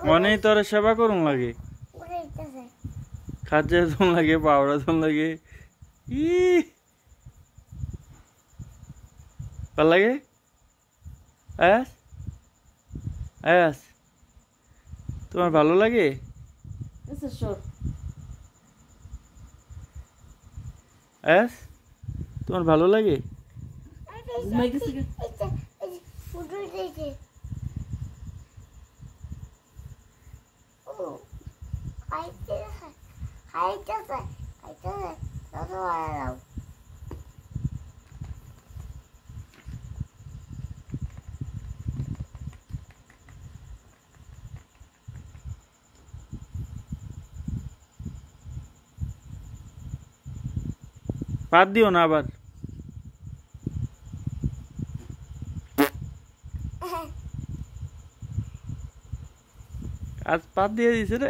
মনে তোর সেবা করুন লাগে খাদ্য ধুন লাগে পাউডার ধুন লাগে ভাল লাগে আয়াস আয়াস তোমার ভালো লাগে আয়াস তোমার ভালো লাগে পাত দিও না আবার আজ পাত দিয়ে দিছে রে